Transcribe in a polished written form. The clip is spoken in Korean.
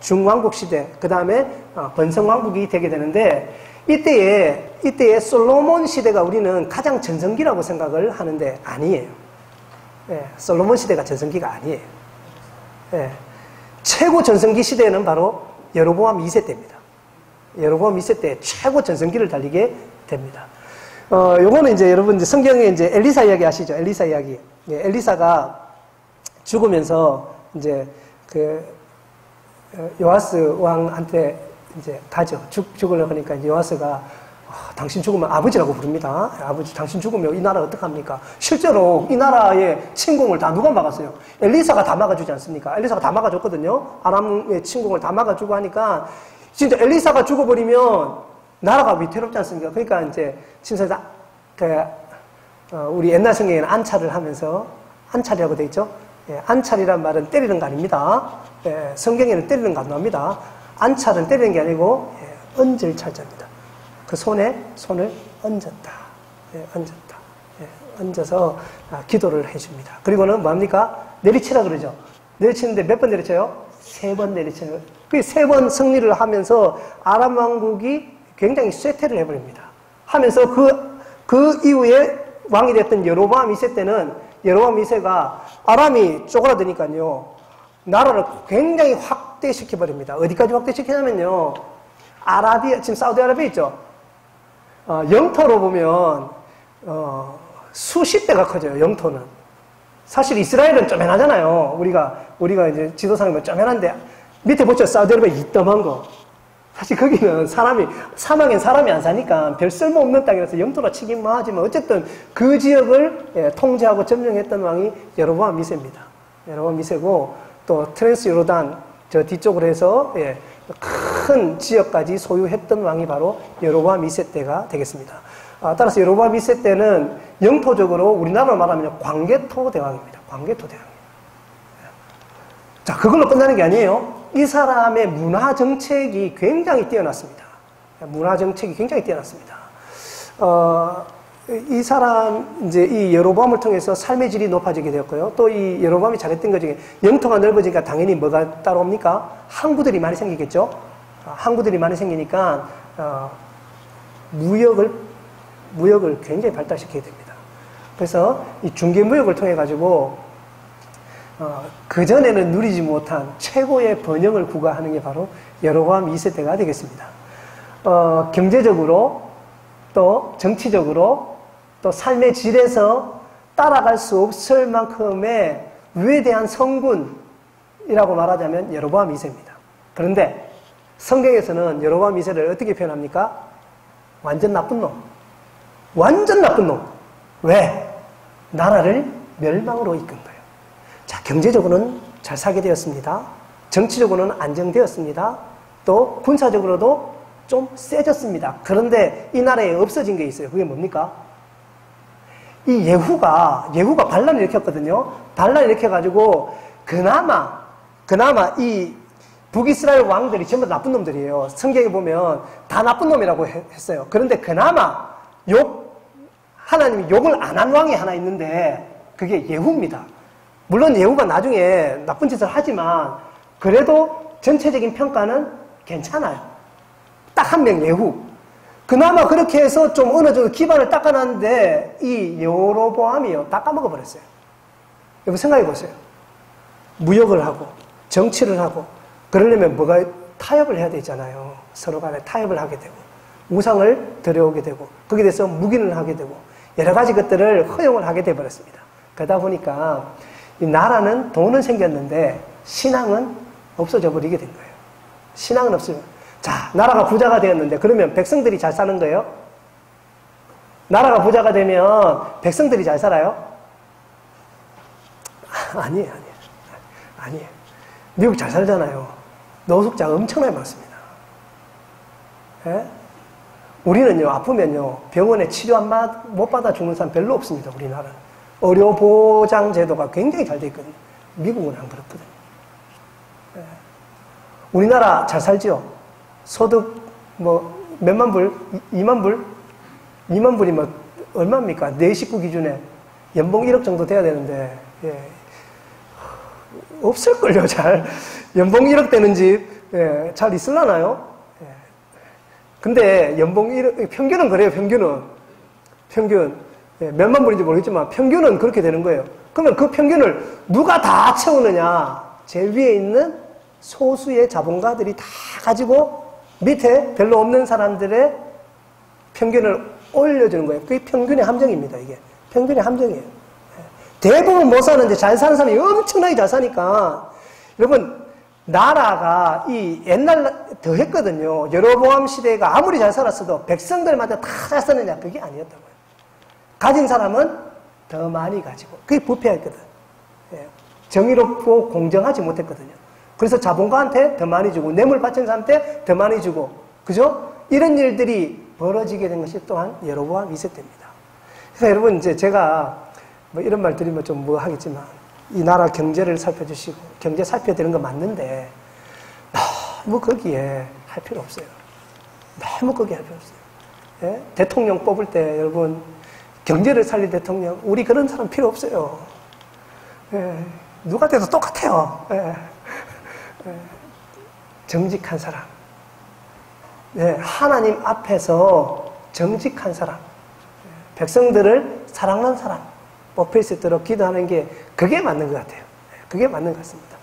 중왕국 시대, 그 다음에 번성왕국이 되게 되는데, 이때에 솔로몬 시대가 우리는 가장 전성기라고 생각을 하는데 아니에요. 예, 솔로몬 시대가 전성기가 아니에요. 예, 최고 전성기 시대는 바로 여로보암 2세 때입니다. 여로보암 2세 때 최고 전성기를 달리게 됩니다. 요거는 이제 여러분 성경에 이제 엘리사 이야기 아시죠? 엘리사 이야기. 예, 엘리사가 죽으면서 이제 요아스 왕한테 이제 가죠. 죽으려고 하니까 이제 요아스가 당신 죽으면 아버지라고 부릅니다. 아버지, 당신 죽으면 이 나라 어떡합니까? 실제로 이 나라의 침공을 다 누가 막았어요? 엘리사가 다 막아주지 않습니까? 엘리사가 다 막아줬거든요. 아람의 침공을 다 막아주고 하니까 진짜 엘리사가 죽어버리면 나라가 위태롭지 않습니까? 그러니까 이제 진짜 우리 옛날 성경에는 안찰을 하면서 안찰이라고 돼 있죠. 예, 안찰이란 말은 때리는 거 아닙니다. 예, 성경에는 때리는 거 안 나옵니다. 안찰은 때리는 게 아니고 얹을 찰자입니다. 그 손에 손을 얹었다. 예, 얹었다. 예, 얹어서 기도를 해줍니다. 그리고는 뭐합니까? 내리치라 그러죠. 내리치는데 몇 번 내리쳐요? 3번 내리쳐요. 그 3번 승리를 하면서 아람 왕국이 굉장히 쇠퇴를 해버립니다. 하면서 그 이후에 왕이 됐던 여로보암 2세 때는 여로보암 2세가 아람이 쪼그라드니까요. 나라를 굉장히 확대시켜버립니다. 어디까지 확대시키냐면요. 지금 사우디아라비아 있죠? 영토로 보면, 수십 배가 커져요, 영토는. 사실 이스라엘은 쪼맨하잖아요. 우리가 이제 지도상에 보면 쪼맨한데, 밑에 보죠? 사우디아라비아 이따만 거. 사실 거기는 사막엔 사람이 안 사니까 별 쓸모없는 땅이라서 영토라 치긴 뭐하지만 어쨌든 그 지역을 통제하고 점령했던 왕이 여로보암 2세입니다. 여로보암 2세고, 또 트랜스 요르단 저 뒤쪽으로 해서 큰 지역까지 소유했던 왕이 바로 여로보암 2세 때가 되겠습니다. 따라서 여로보암 2세 때는 영토적으로 우리나라로 말하면 광개토 대왕입니다. 광개토 대왕. 자, 그걸로 끝나는 게 아니에요. 이 사람의 문화 정책이 굉장히 뛰어났습니다. 문화 정책이 굉장히 뛰어났습니다. 이 사람, 이제 이 여로보암을 통해서 삶의 질이 높아지게 되었고요. 또 이 여로보암이 잘했던 것 중에 영토가 넓어지니까 당연히 뭐가 따라옵니까? 항구들이 많이 생기겠죠? 항구들이 많이 생기니까, 무역을 굉장히 발달시키게 됩니다. 그래서 이 중개무역을 통해가지고, 그전에는 누리지 못한 최고의 번영을 구가하는 게 바로 여로보암 2세 때가 되겠습니다. 경제적으로, 또 정치적으로, 또 삶의 질에서 따라갈 수 없을 만큼의 위대한 성군이라고 말하자면 여로보암 2세입니다. 그런데 성경에서는 여로보암 2세를 어떻게 표현합니까? 완전 나쁜 놈. 완전 나쁜 놈. 왜? 나라를 멸망으로 이끈 거예요. 자, 경제적으로는 잘 살게 되었습니다. 정치적으로는 안정되었습니다. 또 군사적으로도 좀 세졌습니다. 그런데 이 나라에 없어진 게 있어요. 그게 뭡니까? 이 예후가 반란을 일으켰거든요. 반란을 일으켜가지고 그나마 이 북이스라엘 왕들이 전부 다 나쁜 놈들이에요. 성경에 보면 다 나쁜 놈이라고 했어요. 그런데 그나마 하나님이 욕을 안 한 왕이 하나 있는데 그게 예후입니다. 물론 예후가 나중에 나쁜 짓을 하지만 그래도 전체적인 평가는 괜찮아요. 딱 한 명 예후. 그나마 그렇게 해서 좀 어느 정도 기반을 닦아놨는데 이 여로보암이요 다 까먹어버렸어요. 여러분 생각해 보세요. 무역을 하고 정치를 하고 그러려면 뭐가 타협을 해야 되잖아요. 서로 간에 타협을 하게 되고 우상을 들여오게 되고 거기에 대해서 묵인을 하게 되고 여러 가지 것들을 허용을 하게 돼버렸습니다. 그러다 보니까 이 나라는 돈은 생겼는데 신앙은 없어져 버리게 된 거예요. 신앙은 없어요. 자, 나라가 부자가 되었는데 그러면 백성들이 잘 사는 거예요? 나라가 부자가 되면 백성들이 잘 살아요? 아니에요. 미국 잘 살잖아요. 노숙자가 엄청나게 많습니다. 예? 우리는요, 아프면요, 병원에 치료 못 받아 죽는 사람 별로 없습니다, 우리나라는. 의료보장 제도가 굉장히 잘 돼 있거든요. 미국은 안 그렇거든요. 예. 우리나라 잘 살지요? 소득, 몇만 불? 2만 불? 2만 불이면 얼마입니까? 내 식구 기준에 연봉 1억 정도 돼야 되는데, 예. 없을걸요, 잘. 연봉 1억 되는 집, 예, 잘 있을라나요? 예. 근데 연봉 1억, 평균은 그래요, 평균은. 평균. 예, 몇만 불인지 모르겠지만 평균은 그렇게 되는 거예요. 그러면 그 평균을 누가 다 채우느냐? 제 위에 있는 소수의 자본가들이 다 가지고 밑에 별로 없는 사람들의 평균을 올려주는 거예요. 그게 평균의 함정입니다, 이게. 평균의 함정이에요. 대부분 못 사는데 잘 사는 사람이 엄청나게 잘 사니까, 여러분, 나라가 이 옛날 더 했거든요. 여로보암 시대가 아무리 잘 살았어도 백성들마다 다 잘 살느냐? 그게 아니었다고요. 가진 사람은 더 많이 가지고. 그게 부패했거든. 정의롭고 공정하지 못했거든요. 그래서 자본가한테 더 많이 주고, 뇌물 바친 사람한테 더 많이 주고, 그죠? 이런 일들이 벌어지게 된 것이 또한 여로보암 2세 때입니다. 그래서 여러분, 이제 제가 뭐 이런 말 드리면 좀 뭐 하겠지만, 이 나라 경제를 살펴주시고, 경제 살펴드리는 거 맞는데, 너무 거기에 할 필요 없어요. 너무 거기에 할 필요 없어요. 예? 대통령 뽑을 때, 여러분, 경제를 살릴 대통령, 우리 그런 사람 필요 없어요. 예. 누가 돼도 똑같아요. 예. 예. 정직한 사람. 예. 하나님 앞에서 정직한 사람. 예. 백성들을 사랑하는 사람. 뽑힐 수 있도록 기도하는 게 그게 맞는 것 같아요. 그게 맞는 것 같습니다.